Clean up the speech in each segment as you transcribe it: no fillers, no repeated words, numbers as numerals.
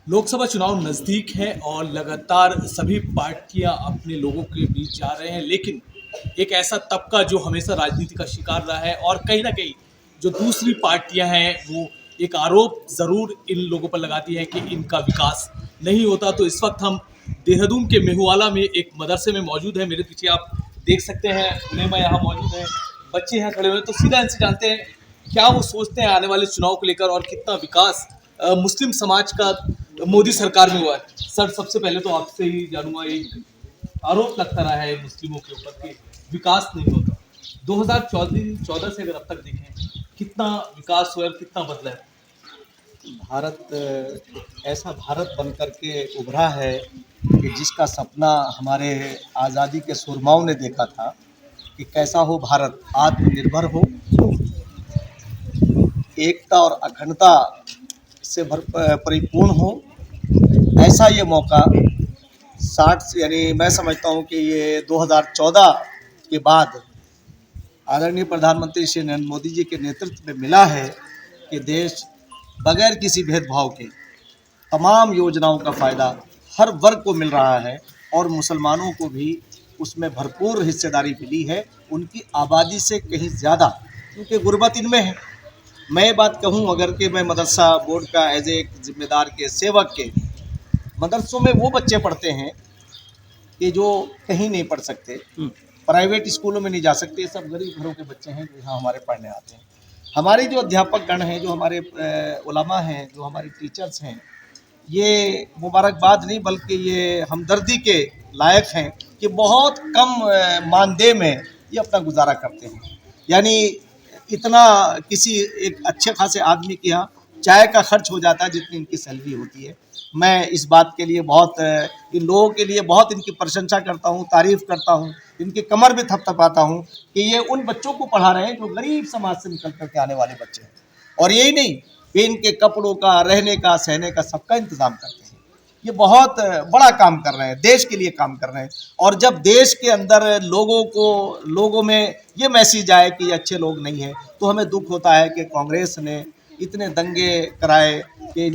लोकसभा चुनाव नज़दीक है और लगातार सभी पार्टियां अपने लोगों के बीच जा रहे हैं, लेकिन एक ऐसा तबका जो हमेशा राजनीति का शिकार रहा है और कहीं ना कहीं जो दूसरी पार्टियां हैं वो एक आरोप ज़रूर इन लोगों पर लगाती है कि इनका विकास नहीं होता। तो इस वक्त हम देहरादून के मेहुवाला में एक मदरसे में मौजूद है। मेरे पीछे आप देख सकते हैं उलेमा यहाँ मौजूद हैं, बच्चे यहाँ खड़े हुए हैं। तो सीधा इनसे जानते हैं क्या वो सोचते हैं आने वाले चुनाव को लेकर और कितना विकास मुस्लिम समाज का मोदी सरकार में हुआ है। सर, सबसे पहले तो आपसे ही जानूंगा, एक आरोप लगता रहा है मुस्लिमों के ऊपर कि विकास नहीं होता। 2014 से अगर अब तक देखें कितना विकास हुआ है, कितना बदला है। भारत एक ऐसा भारत बन कर के उभरा है कि जिसका सपना हमारे आज़ादी के सुरमाओं ने देखा था कि कैसा हो भारत, आत्मनिर्भर हो, एकता और अखंडता से परिपूर्ण हो। ऐसा ये मौका 60 यानी मैं समझता हूँ कि ये 2014 के बाद आदरणीय प्रधानमंत्री श्री नरेंद्र मोदी जी के नेतृत्व में मिला है कि देश बगैर किसी भेदभाव के तमाम योजनाओं का फ़ायदा हर वर्ग को मिल रहा है और मुसलमानों को भी उसमें भरपूर हिस्सेदारी मिली है, उनकी आबादी से कहीं ज़्यादा, क्योंकि गुर्बत इनमें है। मैं बात कहूँ अगर कि मैं मदरसा बोर्ड का एज एक जिम्मेदार के सेवक के, मदरसों में वो बच्चे पढ़ते हैं कि जो कहीं नहीं पढ़ सकते, प्राइवेट स्कूलों में नहीं जा सकते, ये सब गरीब घरों के बच्चे हैं जो यहाँ हमारे पढ़ने आते हैं। हमारे जो अध्यापक गण हैं, जो हमारे उलमा हैं, जो हमारे टीचर्स हैं, ये मुबारकबाद नहीं बल्कि ये हमदर्दी के लायक हैं कि बहुत कम मानदेय में ये अपना गुजारा करते हैं। यानी इतना किसी एक अच्छे खासे आदमी के यहाँ चाय का खर्च हो जाता है जितनी इनकी सैलरी होती है। मैं इस बात के लिए बहुत इन लोगों के लिए बहुत इनकी प्रशंसा करता हूँ, तारीफ़ करता हूँ, इनकी कमर भी थपथपाता हूँ कि ये उन बच्चों को पढ़ा रहे हैं जो गरीब समाज से निकल कर के आने वाले बच्चे हैं। और यही नहीं, वे इनके कपड़ों का, रहने का, सहने का सबका इंतज़ाम करते हैं। ये बहुत बड़ा काम कर रहे हैं, देश के लिए काम कर रहे हैं। और जब देश के अंदर लोगों में ये मैसेज आए कि ये अच्छे लोग नहीं हैं, तो हमें दुख होता है कि कांग्रेस ने इतने दंगे कराए कि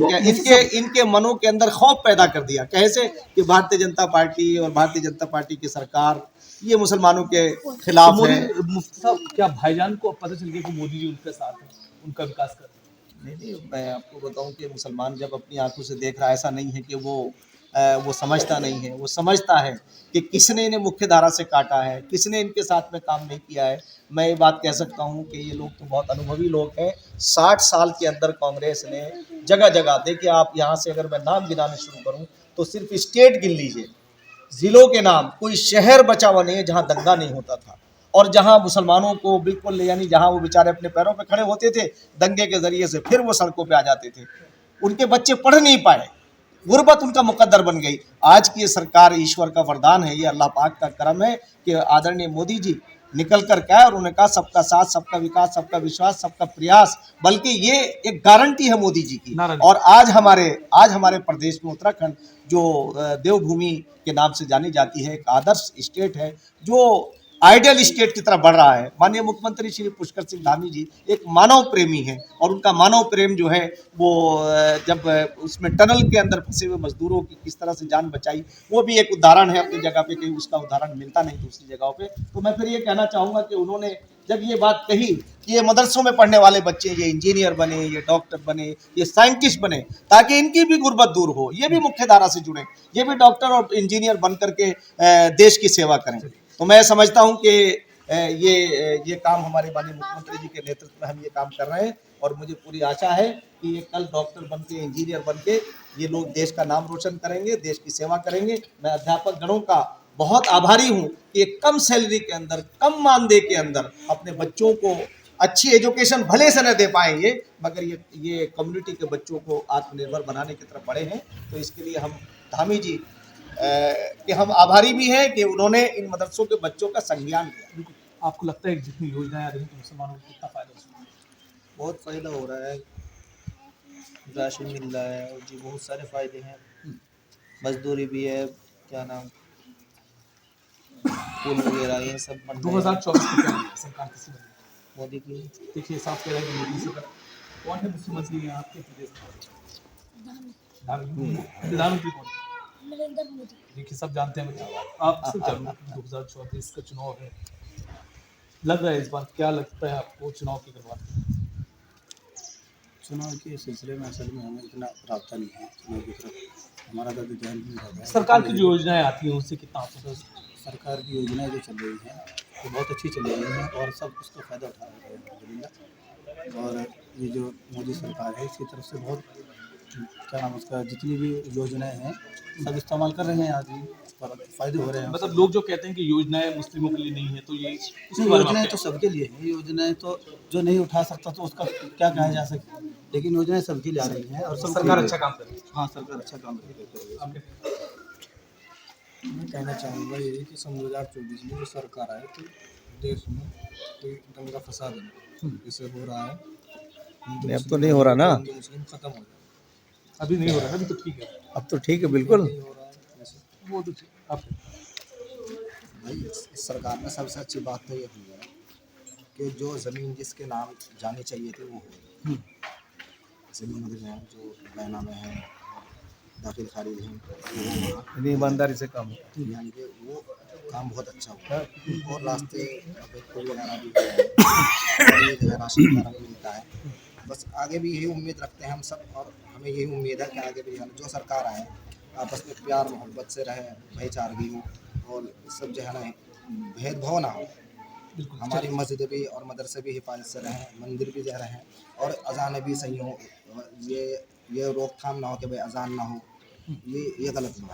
इनके मनों के अंदर खौफ पैदा कर दिया। कैसे कि भारतीय जनता पार्टी और भारतीय जनता पार्टी की सरकार ये मुसलमानों के खिलाफ तो है। मुफ्ती साहब, क्या भाईजान को पता चल गया कि मोदी जी उनके साथ हैं, उनका विकास कर रहे हैं? नहीं, मैं आपको बताऊं कि मुसलमान जब अपनी आंखों से देख रहा है, ऐसा नहीं है कि वो समझता नहीं है, वो समझता है कि किसने इन्हें मुख्य धारा से काटा है, किसने इनके साथ में काम नहीं किया है। मैं ये बात कह सकता हूं कि ये लोग तो बहुत अनुभवी लोग हैं। 60 साल के अंदर कांग्रेस ने जगह जगह, देखिए आप यहाँ से अगर मैं नाम गिनाने शुरू करूँ तो सिर्फ स्टेट गिन लीजिए, ज़िलों के नाम, कोई शहर बचा हुआ नहीं है जहाँ दंगा नहीं होता था और जहाँ मुसलमानों को बिल्कुल, यानी जहाँ वो बेचारे अपने पैरों पे खड़े होते थे दंगे के ज़रिए से, फिर वो सड़कों पे आ जाते थे। उनके बच्चे पढ़ नहीं पाए, गुर्बत उनका मुकद्दर बन गई। आज की ये सरकार ईश्वर का वरदान है, ये अल्लाह पाक का करम है कि आदरणीय मोदी जी निकल कर गए और उन्होंने कहा सबका साथ, सबका विकास, सबका विश्वास, सबका प्रयास, बल्कि ये एक गारंटी है मोदी जी की। और आज हमारे प्रदेश में उत्तराखंड जो देवभूमि के नाम से जानी जाती है, एक आदर्श स्टेट है जो आइडियल स्टेट की तरफ बढ़ रहा है। माननीय मुख्यमंत्री श्री पुष्कर सिंह धामी जी एक मानव प्रेमी हैं और उनका मानव प्रेम जो है वो जब उसमें टनल के अंदर फंसे हुए मजदूरों की किस तरह से जान बचाई, वो भी एक उदाहरण है अपनी जगह पे, कहीं उसका उदाहरण मिलता नहीं दूसरी जगहों पे। तो मैं फिर ये कहना चाहूँगा कि उन्होंने जब ये बात कही कि ये मदरसों में पढ़ने वाले बच्चे ये इंजीनियर बने, ये डॉक्टर बने, ये साइंटिस्ट बने, ताकि इनकी भी गुर्बत दूर हो, ये भी मुख्य धारा से जुड़े, ये भी डॉक्टर और इंजीनियर बन करके देश की सेवा करें। तो मैं समझता हूं कि ये काम हमारे माननीय मुख्यमंत्री जी के नेतृत्व में हम ये काम कर रहे हैं और मुझे पूरी आशा है कि ये कल डॉक्टर बन के, इंजीनियर बन के ये लोग देश का नाम रोशन करेंगे, देश की सेवा करेंगे। मैं अध्यापक गणों का बहुत आभारी हूँ कि एक कम सैलरी के अंदर, कम मानदेय के अंदर अपने बच्चों को अच्छी एजुकेशन भले से न दे पाएंगे, मगर ये कम्युनिटी के बच्चों को आत्मनिर्भर बनाने की तरफ बढ़े हैं। तो इसके लिए हम धामी जी कि हम आभारी भी हैं कि उन्होंने इन मदरसों के बच्चों का संज्ञान लिया। आपको लगता है कि जितनी योजनाएं आ रही हैं तो मुसलमानों को कितना फायदा हो रहा है? बहुत फ़ायदा हो रहा है, राशन मिल रहा है और जी बहुत सारे फ़ायदे हैं। मजदूरी भी है, क्या नाम, पुल वगैरह ये सब बन रहे हैं। 2024 में क्या सरकार किसी बनी? मोदी की देखिए, साफ कह रहा है कि मोदी सरकार। कौन है मुख्यमंत्री यहाँ आपके प्रदेश में? प्रधानमंत्री कौन है? नरेंद्र मोदी। देखिए सब जानते हैं आपसे जानूं 2024 का चुनाव है, लग रहा है इस बार क्या लगता है आपको चुनाव की शुरुआत? चुनाव के सिलसिले में असल में हमें इतना राब्ता नहीं है चुनाव की तरफ, हमारा तो ध्यान नहीं रहता है। सरकार की जो योजनाएं आती हैं उससे कितना आप सरकार की योजनाएं जो चल रही हैं वो बहुत अच्छी चल रही हैं और सब उसका फ़ायदा उठा रहे हैं अल्हम्दुलिल्लाह। और ये जो मोदी सरकार है इसकी तरफ से बहुत क्या नाम उसका जितनी भी योजनाएं हैं सब इस्तेमाल कर रहे हैं आदमी और फ़ायदे हो रहे हैं। मतलब लोग जो कहते हैं कि योजनाएं मुस्लिमों के लिए नहीं है तो ये नहीं, योजनाएं तो सबके लिए हैं, योजनाएं तो जो नहीं उठा सकता तो उसका क्या कहा जा सकता, लेकिन योजनाएं सबके लिए आ रही हैं और सब सरकार अच्छा काम कर रही है। हाँ सरकार अच्छा काम कर रही है। मैं कहना चाहूँगा यही कि सन 2024 में जो सरकार आए तो देश में कोई दंगा फसाद नहीं जैसे हो रहा है। नहीं, अब तो नहीं हो रहा ना। हिंदू मुस्लिम खत्म हो जाए, अभी नहीं हो रहा है, अभी तो ठीक है, अब तो ठीक है बिल्कुल। नहीं हो रहा है जैसे। वो तो ठीक आप भाई इस सरकार में सबसे अच्छी बात तो ये हुई है कि जो ज़मीन जिसके नाम जानी चाहिए थी वो हो ज़मीन मुझे है जो बैना में है दाखिल खारिज है वो इतनी ईमानदारी से काम यानी कि वो काम बहुत अच्छा हुआ है। और रास्ते अब पुल वगैरह भी हुए हैं और ये जो है राशन वगैरह भी मिलता है। बस आगे भी यही उम्मीद रखते हैं हम सब और हमें यही उम्मीद है कि आगे भी जो सरकार आए आपस में प्यार मोहब्बत से रहे, भाईचारगी हो और सब जो है ना भेदभाव ना हो। हमारी मस्जिद भी और मदरसे भी हिफाजत से रहें, मंदिर भी जो रहें और अजानें भी सही हों। ये रोकथाम ना हो कि भाई अजान ना हो, ये गलत बात है।